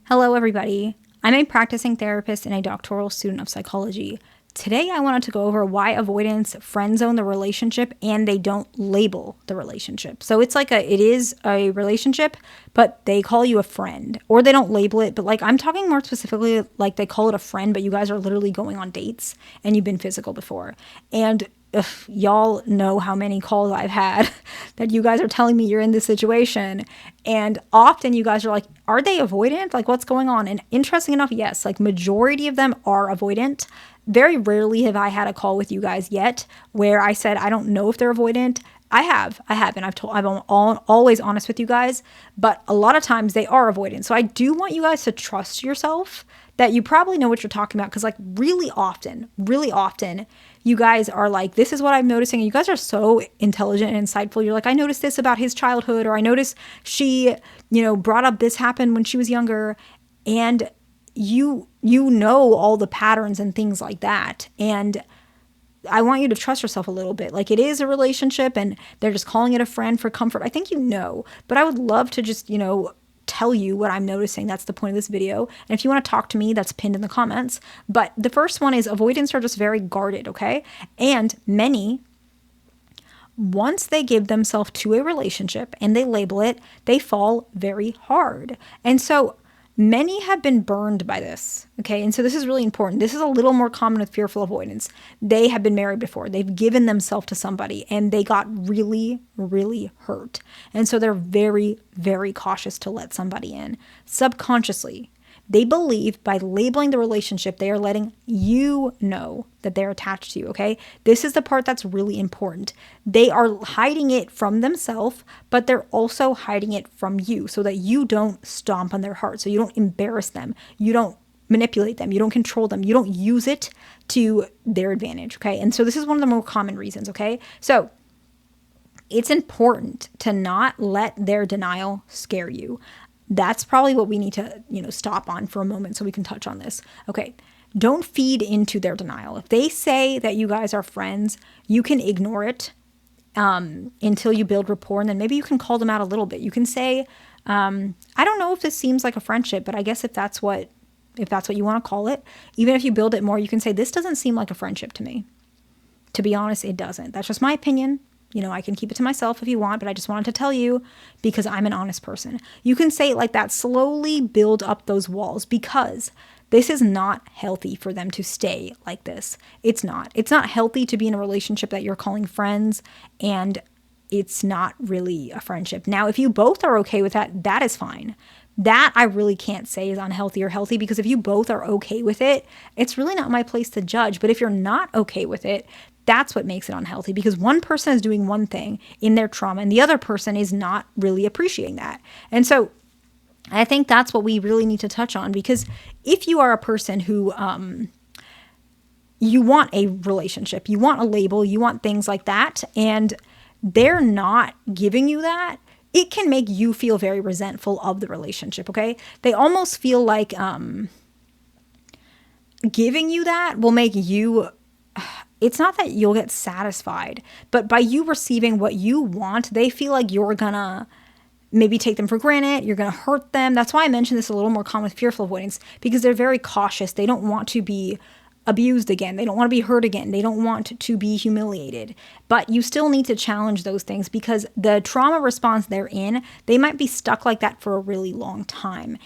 Hello, everybody. I'm a practicing therapist and a doctoral student of psychology. Today, I wanted to go over why avoidants friend zone the relationship and they don't label the relationship. So it's like it is a relationship, but they call you a friend, or they don't label it. But like I'm talking more specifically, like they call it a friend, but you guys are literally going on dates and you've been physical before. And if y'all know how many calls I've had that you guys are telling me you're in this situation. And often you guys are like, are they avoidant? Like, what's going on? And interesting enough, yes, like majority of them are avoidant. Very rarely have I had a call with you guys yet where I said, I don't know if they're avoidant. I have, and I'm always honest with you guys, but a lot of times they are avoidant. So I do want you guys to trust yourself that you probably know what you're talking about. Cause like really often, you guys are like, this is what I'm noticing. And you guys are so intelligent and insightful. You're like, I noticed this about his childhood, or I noticed she, brought up this happened when she was younger. And you know all the patterns and things like that. And I want you to trust yourself a little bit. Like it is a relationship and they're just calling it a friend for comfort. I think but I would love to just, tell you what I'm noticing. That's the point of this video. And if you want to talk to me, that's pinned in the comments. But the first one is avoidants are just very guarded, okay? And many, once they give themselves to a relationship and they label it, they fall very hard. And so many have been burned by this, okay? And so this is really important. This is a little more common with fearful avoidance. They have been married before. They've given themselves to somebody and they got really, really hurt. And so they're very, very cautious to let somebody in. Subconsciously, they believe by labeling the relationship, they are letting you know that they're attached to you, okay? This is the part that's really important. They are hiding it from themselves, but they're also hiding it from you so that you don't stomp on their heart, so you don't embarrass them, you don't manipulate them, you don't control them, you don't use it to their advantage, okay? And so this is one of the more common reasons, okay? So it's important to not let their denial scare you. That's probably what we need to, stop on for a moment so we can touch on this. Okay. Don't feed into their denial. If they say that you guys are friends, you can ignore it until you build rapport. And then maybe you can call them out a little bit. You can say, I don't know if this seems like a friendship, but I guess if that's what you want to call it, even if you build it more, you can say, this doesn't seem like a friendship to me. To be honest, it doesn't. That's just my opinion. I can keep it to myself if you want, but I just wanted to tell you because I'm an honest person. You can say it like that, slowly build up those walls because this is not healthy for them to stay like this. It's not. It's not healthy to be in a relationship that you're calling friends and it's not really a friendship. Now, if you both are okay with that, that is fine. That I really can't say is unhealthy or healthy because if you both are okay with it, it's really not my place to judge. But if you're not okay with it, that's what makes it unhealthy because one person is doing one thing in their trauma and the other person is not really appreciating that. And so I think that's what we really need to touch on because if you are a person who you want a relationship, you want a label, you want things like that, and they're not giving you that, it can make you feel very resentful of the relationship, okay? They almost feel like giving you that will make you... It's not that you'll get satisfied, but by you receiving what you want, they feel like you're gonna maybe take them for granted. You're gonna hurt them. That's why I mentioned this a little more common with fearful avoidance because they're very cautious. They don't want to be abused again. They don't want to be hurt again. They don't want to be humiliated. But you still need to challenge those things because the trauma response they're in, they might be stuck like that for a really long time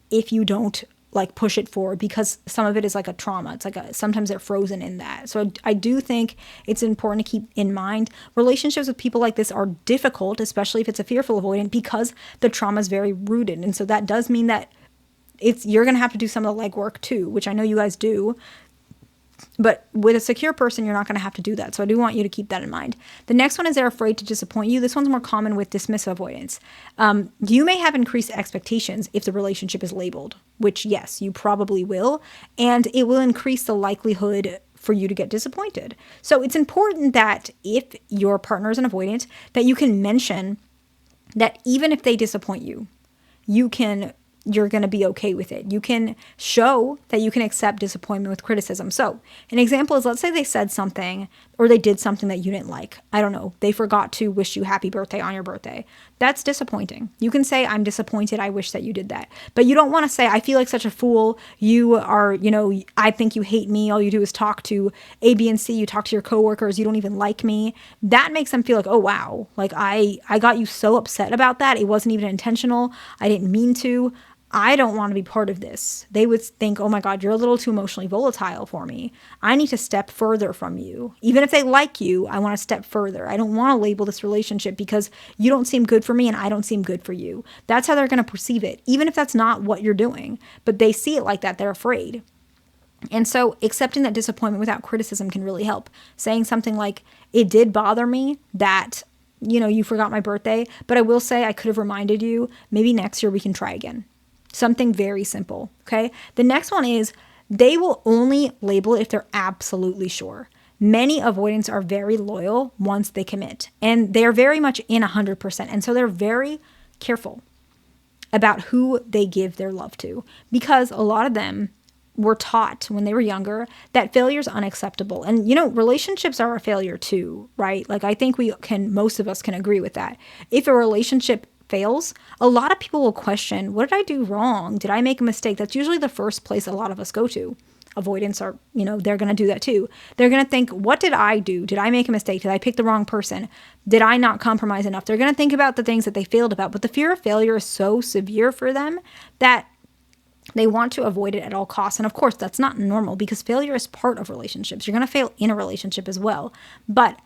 if you don't like push it forward because some of it is like a trauma. It's like sometimes they're frozen in that. So I do think it's important to keep in mind relationships with people like this are difficult, especially if it's a fearful avoidant because the trauma is very rooted. And so that does mean that you're going to have to do some of the legwork too, which I know you guys do. But with a secure person, you're not going to have to do that. So I do want you to keep that in mind. The next one is they're afraid to disappoint you. This one's more common with dismissive avoidance. You may have increased expectations if the relationship is labeled, which yes, you probably will. And it will increase the likelihood for you to get disappointed. So it's important that if your partner is an avoidant, that you can mention that even if they disappoint you, you can you're going to be okay with it. You can show that you can accept disappointment with criticism. So an example is, let's say they said something or they did something that you didn't like. I don't know. They forgot to wish you happy birthday on your birthday. That's disappointing. You can say, I'm disappointed. I wish that you did that. But you don't want to say, I feel like such a fool. You are, I think you hate me. All you do is talk to A, B, and C. You talk to your coworkers. You don't even like me. That makes them feel like, oh, wow. Like I got you so upset about that. It wasn't even intentional. I didn't mean to. I don't want to be part of this. They would think, oh my God, you're a little too emotionally volatile for me. I need to step further from you. Even if they like you, I want to step further. I don't want to label this relationship because you don't seem good for me and I don't seem good for you. That's how they're going to perceive it, even if that's not what you're doing. But they see it like that. They're afraid. And so accepting that disappointment without criticism can really help. Saying something like, it did bother me that, you forgot my birthday, but I will say I could have reminded you. Maybe next year we can try again. Something very simple, okay? The next one is they will only label it if they're absolutely sure. Many avoidants are very loyal once they commit, and they're very much in 100%. And so they're very careful about who they give their love to, because a lot of them were taught when they were younger that failure is unacceptable. And, relationships are a failure too, right? Like I think most of us can agree with that. If a relationship fails, a lot of people will question, what did I do wrong? Did I make a mistake? That's usually the first place a lot of us go to. Avoidants are, they're going to do that too. They're going to think, what did I do? Did I make a mistake? Did I pick the wrong person? Did I not compromise enough? They're going to think about the things that they failed about. But the fear of failure is so severe for them that they want to avoid it at all costs. And of course, that's not normal because failure is part of relationships. You're going to fail in a relationship as well. But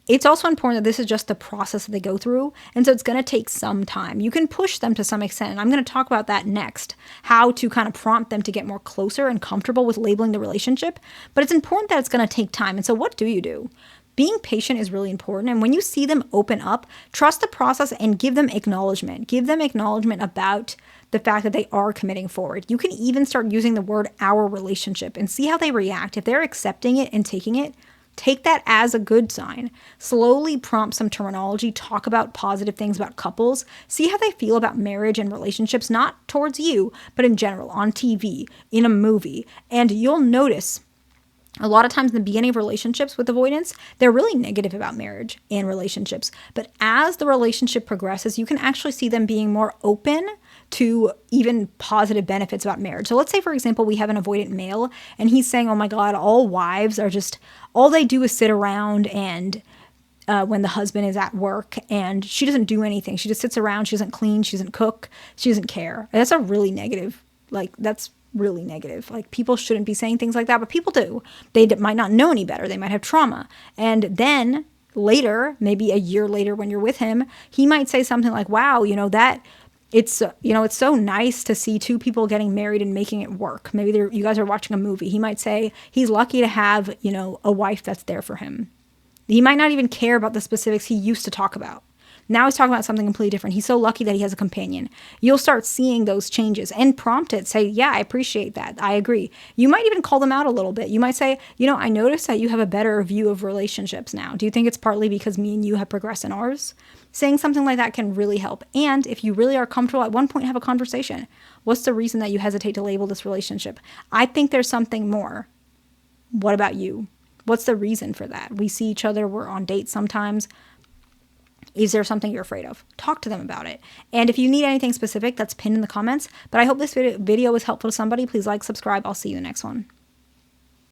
it's also important that this is just the process that they go through. And so it's going to take some time. You can push them to some extent. And I'm going to talk about that next, how to kind of prompt them to get more closer and comfortable with labeling the relationship. But it's important that it's going to take time. And so what do you do? Being patient is really important. And when you see them open up, trust the process and give them acknowledgement. Give them acknowledgement about the fact that they are committing forward. You can even start using the word our relationship and see how they react. If they're accepting it and taking it, take that as a good sign. Slowly prompt some terminology, talk about positive things about couples, see how they feel about marriage and relationships, not towards you, but in general, on TV, in a movie. And you'll notice a lot of times in the beginning of relationships with avoidance, they're really negative about marriage and relationships. But as the relationship progresses, you can actually see them being more open to even positive benefits about marriage. So let's say, for example, we have an avoidant male and he's saying, oh my God, all wives are just, all they do is sit around and when the husband is at work and she doesn't do anything. She just sits around. She doesn't clean. She doesn't cook. She doesn't care. That's a really negative, that's really negative. People shouldn't be saying things like that, but people do. They might not know any better. They might have trauma. And then later, maybe a year later when you're with him, he might say something like, wow, it's so nice to see two people getting married and making it work. Maybe you guys are watching a movie. He might say he's lucky to have, a wife that's there for him. He might not even care about the specifics he used to talk about. Now he's talking about something completely different. He's so lucky that he has a companion. You'll start seeing those changes and prompt it. Say, yeah, I appreciate that. I agree. You might even call them out a little bit. You might say, I noticed that you have a better view of relationships now. Do you think it's partly because me and you have progressed in ours? Saying something like that can really help. And if you really are comfortable, at one point have a conversation. What's the reason that you hesitate to label this relationship? I think there's something more. What about you? What's the reason for that? We see each other. We're on dates sometimes. Is there something you're afraid of? Talk to them about it. And if you need anything specific, that's pinned in the comments. But I hope this video was helpful to somebody. Please like, subscribe. I'll see you in the next one.